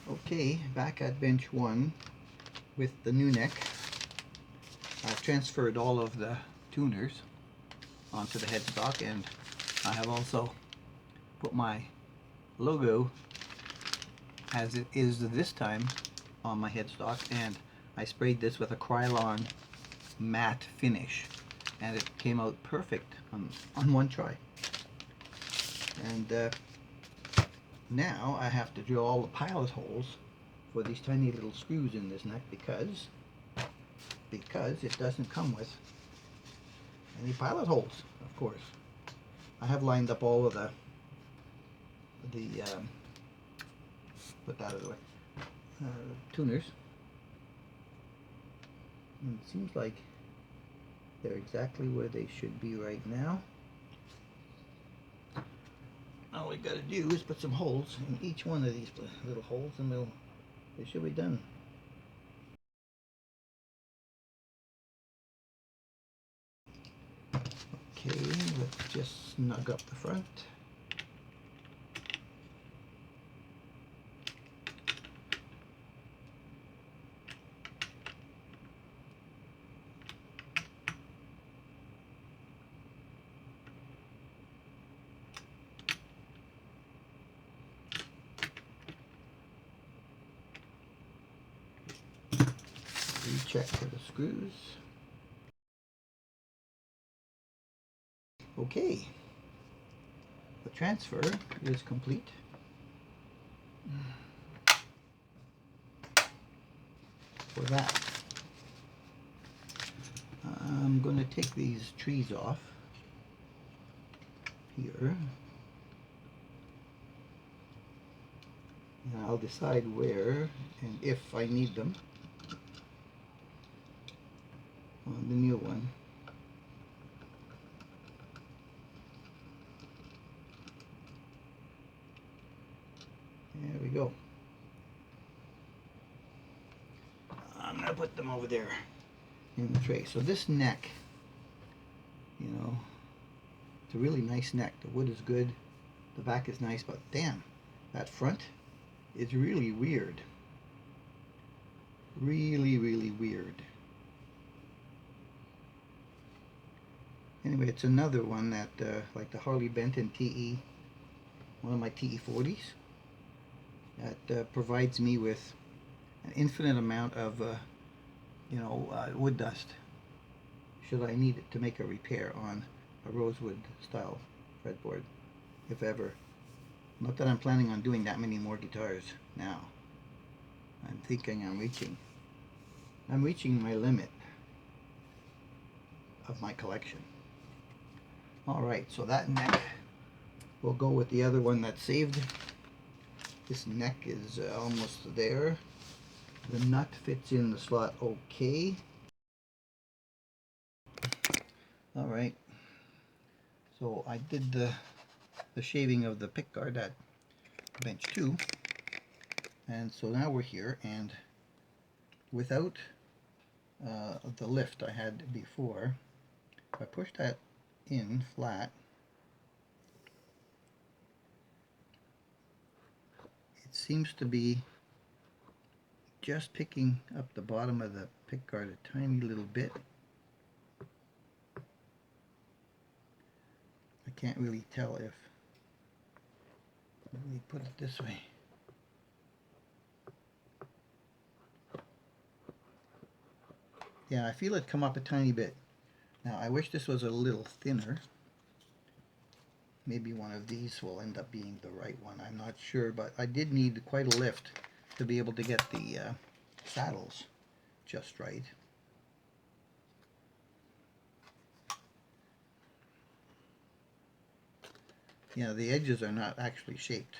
Okay, back at bench 1 with the new neck. I've transferred all of the tuners onto the headstock, and I have also put my logo, as it is this time, on my headstock, and I sprayed this with a Krylon matte finish, and it came out perfect on one try. And now I have to drill all the pilot holes for these tiny little screws in this neck because it doesn't come with any pilot holes, of course. I have lined up all of the put that out of the way, tuners, and it seems like they're exactly where they should be right now. All we got to do is put some holes in each one of these little holes, and they should be done. Okay, let's just snug up the front. Recheck for the screws. Okay, the transfer is complete. For that, I'm going to take these trees off here, and I'll decide where and if I need them on the new one. There we go. I'm going to put them over there in the tray. So this neck, you know, it's a really nice neck. The wood is good, the back is nice, but damn, that front is really weird. Really, really weird. Anyway, it's another one that, like the Harley Benton TE, one of my TE40s, that provides me with an infinite amount of, wood dust, should I need it to make a repair on a rosewood style fretboard, if ever. Not that I'm planning on doing that many more guitars now. I'm thinking I'm reaching my limit of my collection. Alright, so that neck will go with the other one that's saved. This neck is almost there. The nut fits in the slot okay. Alright, so I did the shaving of the pickguard at bench 2, and so now we're here, and without the lift I had before, if I push that in flat, it seems to be just picking up the bottom of the pickguard a tiny little bit. I can't really tell if, let me put it this way. Yeah, I feel it come up a tiny bit. Now I wish this was a little thinner. Maybe one of these will end up being the right one, I'm not sure, but I did need quite a lift to be able to get the saddles just right. Yeah, the edges are not actually shaped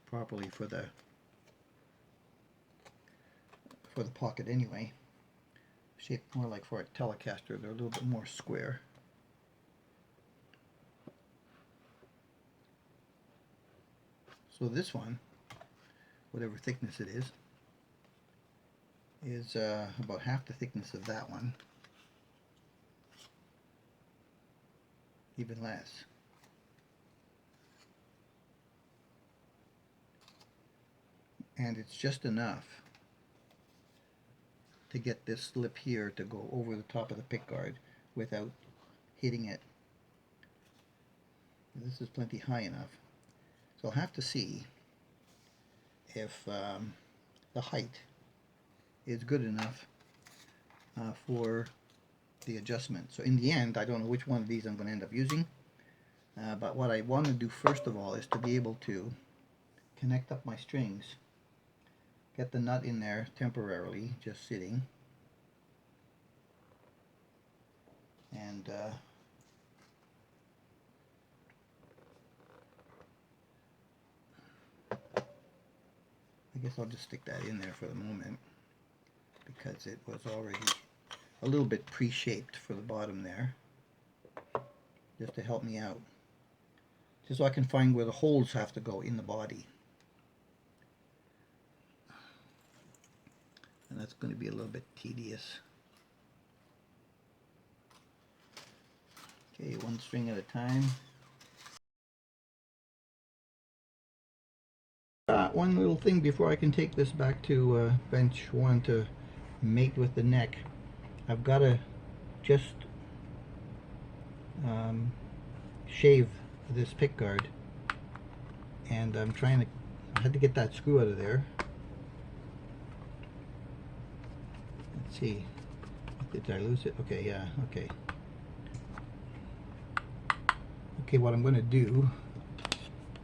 properly for the pocket anyway. Shaped more like for a Telecaster, they're a little bit more square. So this one, whatever thickness it is about half the thickness of that one, even less. and it's just enough to get this slip here to go over the top of the pick guard without hitting it. This is plenty high enough. So I'll have to see if the height is good enough for the adjustment. So in the end, I don't know which one of these I'm going to end up using, but what I want to do first of all is to be able to connect up my strings, get the nut in there temporarily, just sitting, and I guess I'll just stick that in there for the moment because it was already a little bit pre-shaped for the bottom there, just to help me out, just so I can find where the holes have to go in the body. And that's going to be a little bit tedious. Okay, one string at a time. One little thing before I can take this back to bench 1 to mate with the neck. I've got to just shave this pick guard, and I'm trying to, I had to get that screw out of there. Let's see, did I lose it? Okay, yeah, okay. Okay, what I'm going to do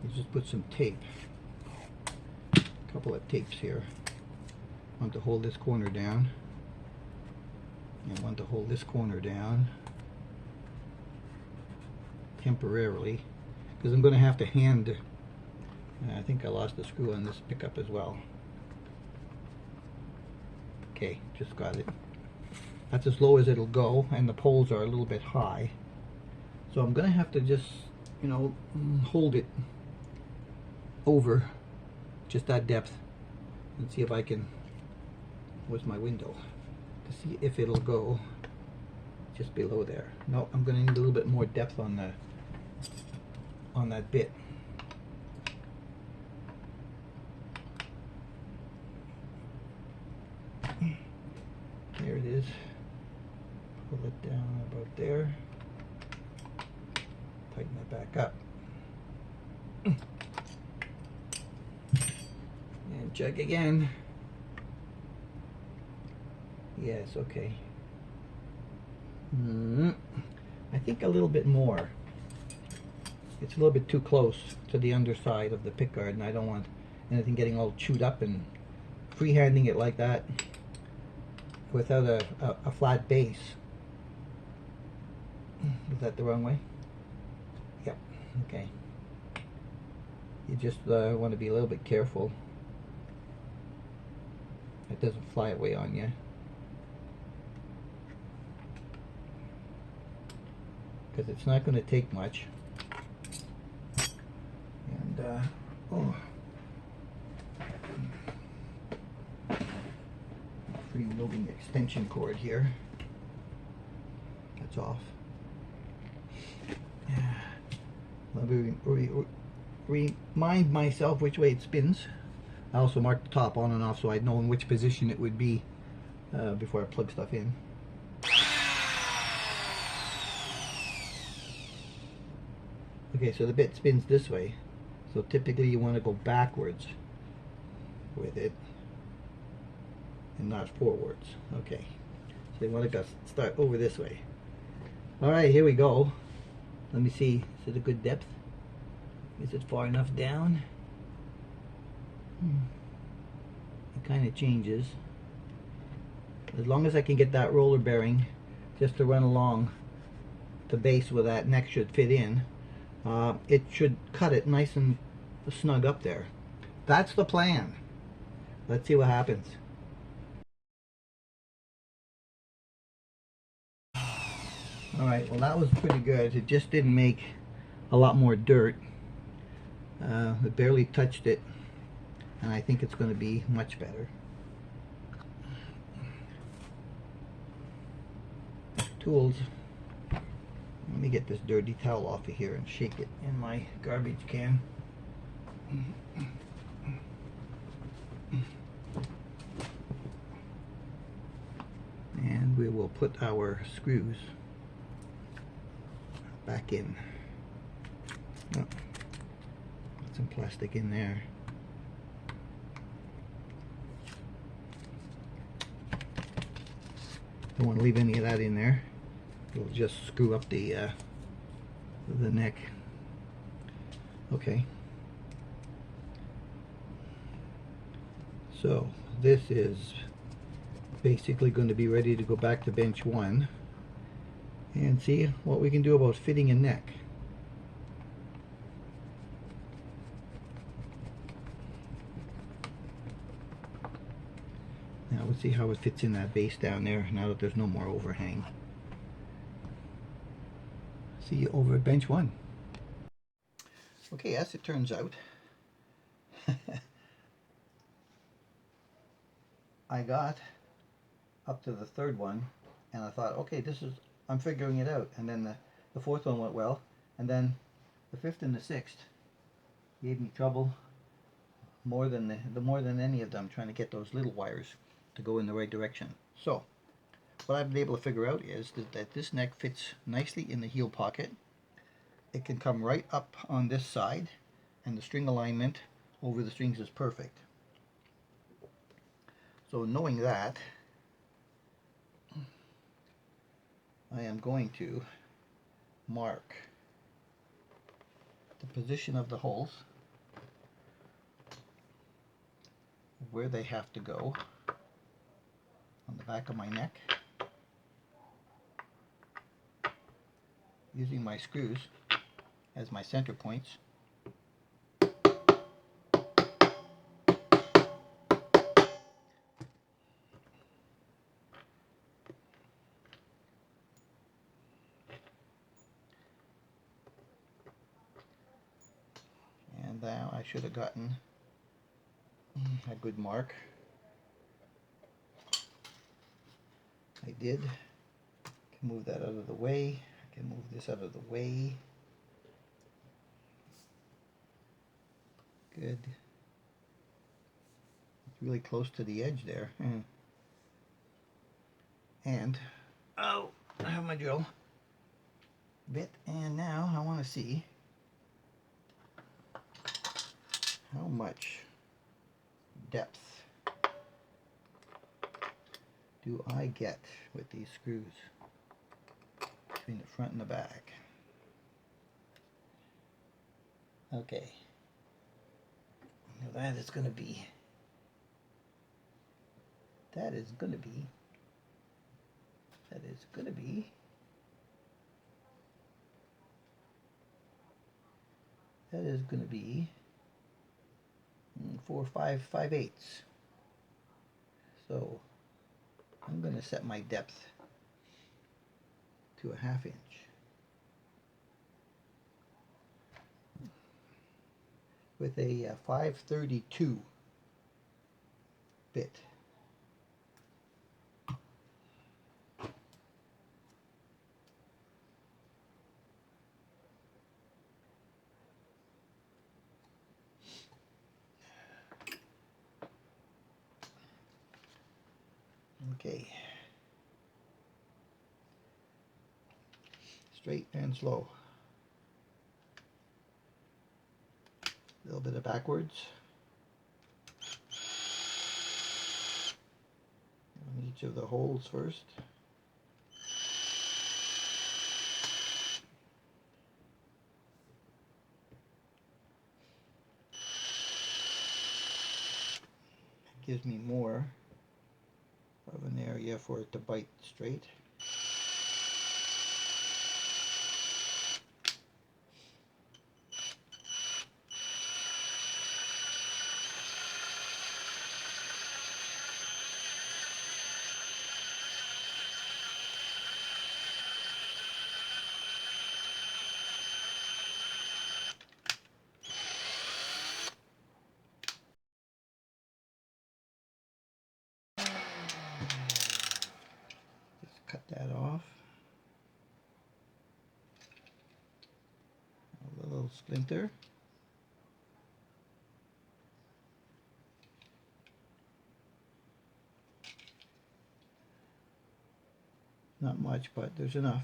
is just put some tape, a couple of tapes here, one to hold this corner down and one to hold this corner down temporarily, because I'm going to have to hand, I think I lost the screw on this pickup as well. Okay, just got it. That's as low as it'll go, and the poles are a little bit high. So I'm going to have to just, you know, hold it over just that depth and see if I can, where's my window, to see if it'll go just below there. No, I'm going to need a little bit more depth on that bit. There it is. Pull it down about there. Tighten it back up. And check again. Yes, okay. I think a little bit more. It's a little bit too close to the underside of the pickguard, and I don't want anything getting all chewed up, and freehanding it like that without a flat base. Is that the wrong way? Yep, okay. You just want to be a little bit careful it doesn't fly away on you, because it's not going to take much. And free-loading extension cord here, that's off. Let me remind myself which way it spins. I also marked the top on and off so I'd know in which position it would be before I plug stuff in. Okay, so the bit spins this way, so typically you want to go backwards with it and not forwards. Okay, so you want to go start over this way. Alright, here we go. Let me see, is it a good depth? Is it far enough down? It kind of changes. As long as I can get that roller bearing just to run along the base where that neck should fit in, it should cut it nice and snug up there. That's the plan. Let's see what happens. Alright, well that was pretty good. It just didn't make a lot more dirt. It barely touched it, and I think it's going to be much better. Tools. Let me get this dirty towel off of here and shake it in my garbage can. we'll put our screws back in. Oh, put some plastic in there. Don't want to leave any of that in there. It'll just screw up the neck. Okay. So this is basically going to be ready to go back to bench 1 and see what we can do about fitting a neck. Now let's see how it fits in that base down there now that there's no more overhang. See you over at bench 1. Okay, as it turns out, I got up to the 3rd one and I thought, okay, I'm figuring it out. And then the 4th one went well, and then the 5th and the 6th gave me trouble more than any of them, trying to get those little wires to go in the right direction. So what I've been able to figure out is that this neck fits nicely in the heel pocket. It can come right up on this side, and the string alignment over the strings is perfect. So knowing that, I am going to mark the position of the holes, where they have to go on the back of my neck, using my screws as my center points. And now I should have gotten a good mark. I did. I can move that out of the way. I can move this out of the way. Good. It's really close to the edge there. And, oh, I have my drill bit, and now I want to see how much depth do I get with these screws between the front and the back. Okay. Now that is going to be that is going to be 5/8. So I'm going to set my depth to a 1/2 inch. With a 5/32 bit. Okay. Straight and slow. A little bit of backwards on each of the holes first. It gives me more of an area for it to bite straight. Just cut that off. A little splinter. Not much, but there's enough.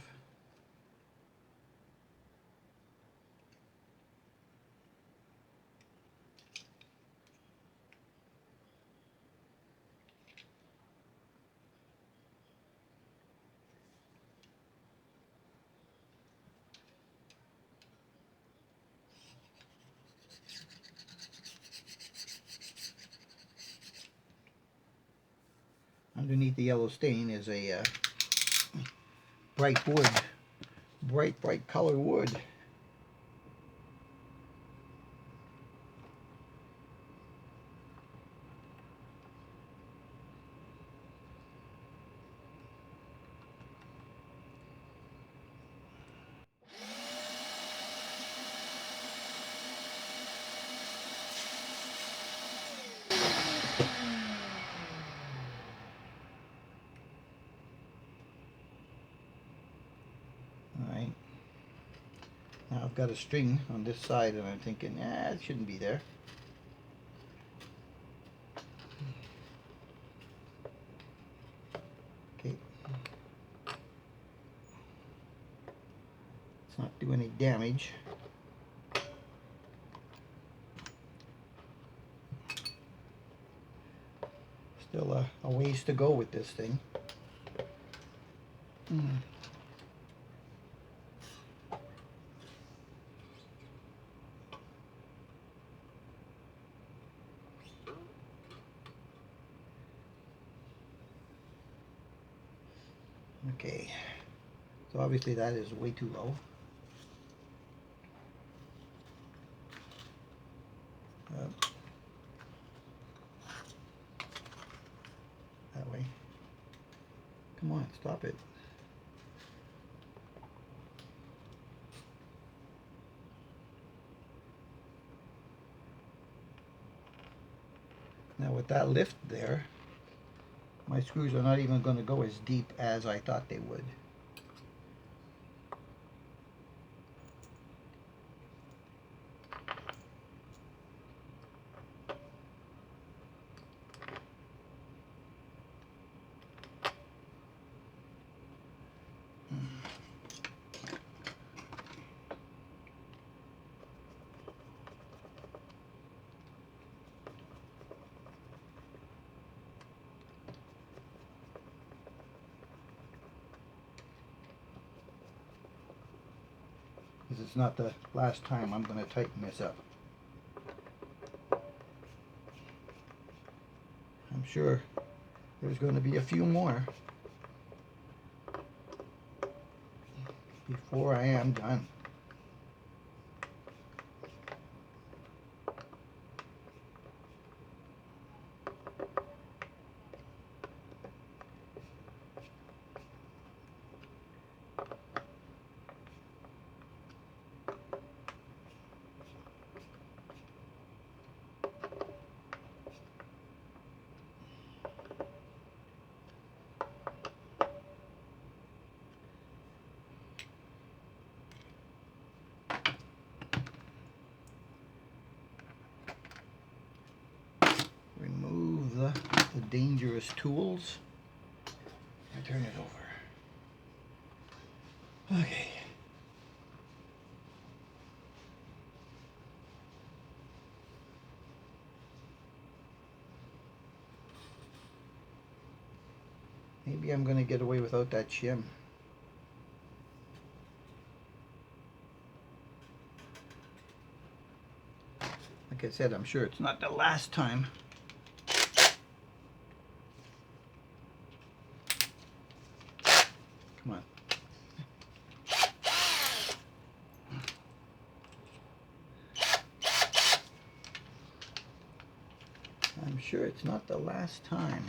Underneath the yellow stain is a bright wood, bright color wood. Alright. Now I've got a string on this side and I'm thinking, it shouldn't be there. Okay. Let's not do any damage. Still a ways to go with this thing. Okay, so obviously that is way too low. That way. Come on, stop it. Now with that lift there, my screws are not even going to go as deep as I thought they would. Because it's not the last time I'm going to tighten this up. I'm sure there's going to be a few more before I am done. Remove the dangerous tools. I turn it over. Okay. Maybe I'm going to get away without that shim. Like I said, I'm sure it's not the last time. Come on. I'm sure it's not the last time.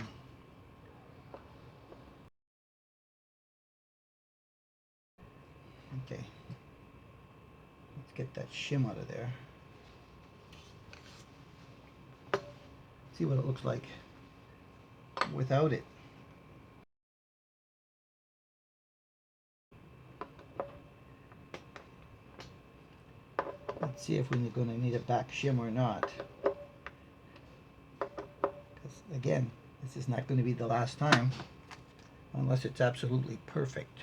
Okay. Let's get that shim out of there. See what it looks like without it. Let's see if we're going to need a back shim or not. Because again, this is not going to be the last time. unless it's absolutely perfect.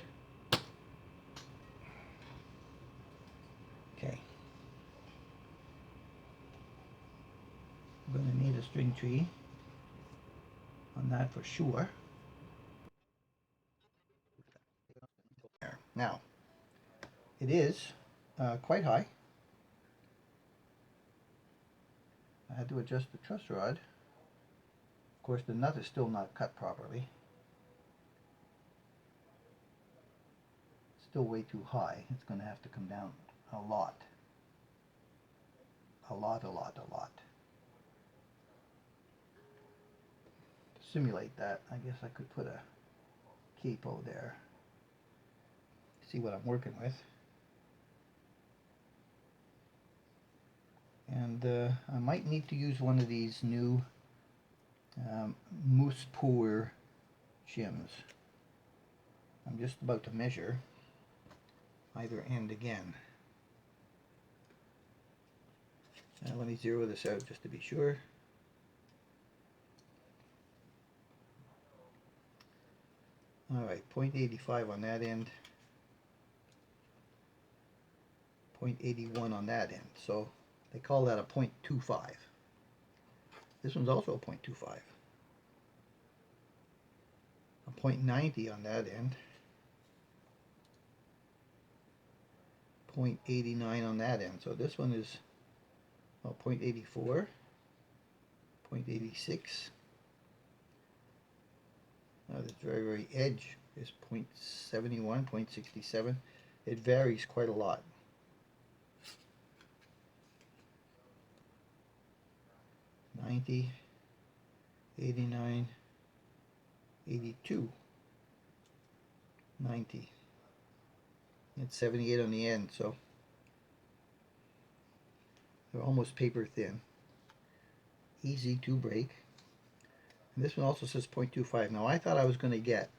Okay. I'm going to need a string tree on that for sure. Now, it is quite high. I had to adjust the truss rod. Of course, the nut is still not cut properly. Still way too high. It's going to have to come down a lot. A lot. To simulate that, I guess I could put a capo there. See what I'm working with. And I might need to use one of these new moose pour shims. I'm just about to measure either end again. Now let me zero this out just to be sure. Alright, 0.85 on that end, 0.81 on that end. So they call that a 0.25. This one's also a 0.25. A 0.90 on that end. 0.89 on that end. So this one is 0.84, 0.86. Now this very edge is 0.71, 0.67. It varies quite a lot. $90, $89, $82, $90. It's 78 on the end, so they're almost paper thin. Easy to break. And this one also says 0.25. Now I thought I was going to get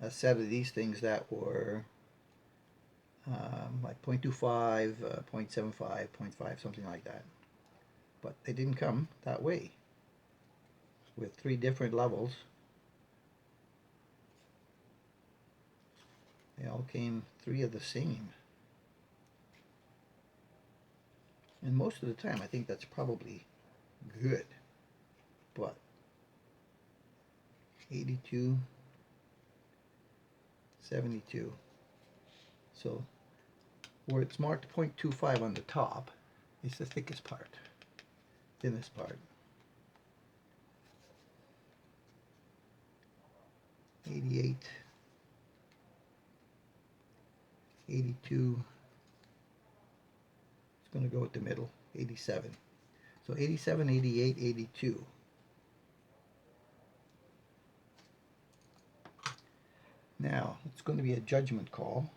a set of these things that were like 0.25, 0.75, 0.5, something like that. But they didn't come that way. With 3 different levels. They all came 3 of the same. And most of the time I think that's probably good. But 82, 72. So where it's marked 0.25 on the top is the thickest part, thinnest part. 88, 82. It's going to go with the middle, 87. So 87, 88, 82. Now, it's going to be a judgment call.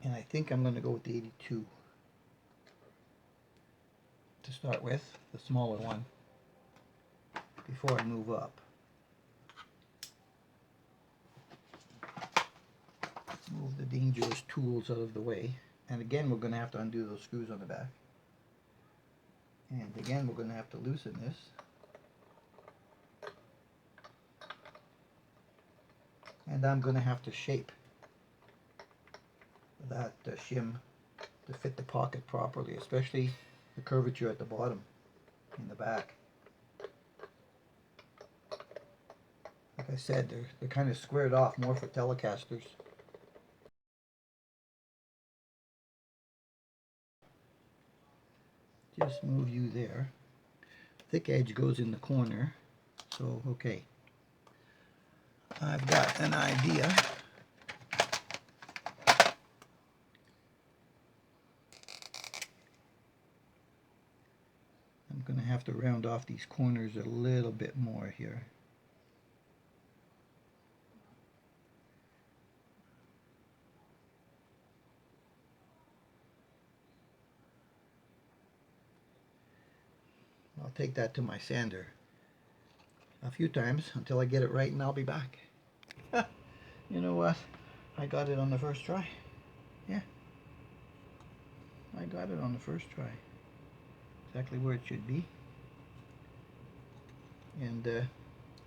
And I think I'm going to go with the 82 to start with, the smaller one, before I move up. Move the dangerous tools out of the way. And again, we're going to have to undo those screws on the back. And again, we're going to have to loosen this. And I'm going to have to shape that shim to fit the pocket properly, especially the curvature at the bottom in the back. Like I said, they're kind of squared off more for Telecasters. Just move you there. Thick edge goes in the corner, so okay. I've got an idea. I'm going to have to round off these corners a little bit more here. I'll take that to my sander a few times until I get it right, and I'll be back. You know what? I got it on the first try. Yeah. I got it on the first try. Exactly where it should be. And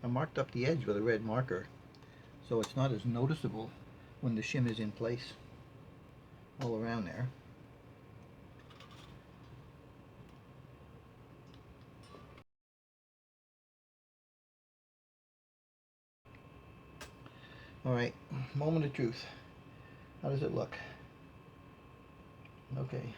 I marked up the edge with a red marker, so it's not as noticeable when the shim is in place all around there. Alright, moment of truth. How does it look? Okay.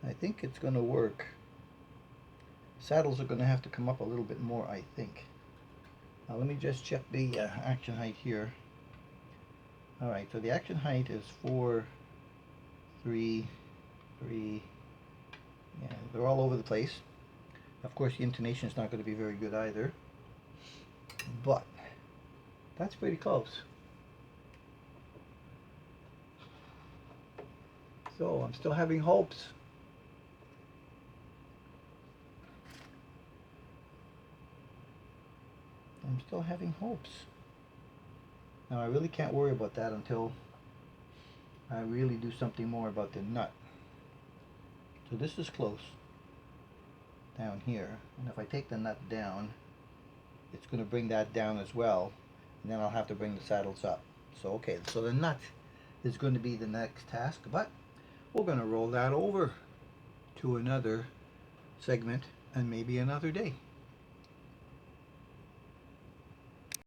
I think it's going to work. Saddles are going to have to come up a little bit more, I think. Now let me just check the action height here. Alright, so the action height is 4, 3, 3. Yeah, they're all over the place. Of course, the intonation is not going to be very good either. But that's pretty close. So I'm still having hopes. I'm still having hopes. Now I really can't worry about that until I really do something more about the nut. So this is close down here, and if I take the nut down, it's going to bring that down as well, and then I'll have to bring the saddles up. So okay, so the nut is going to be the next task, but we're going to roll that over to another segment and maybe another day.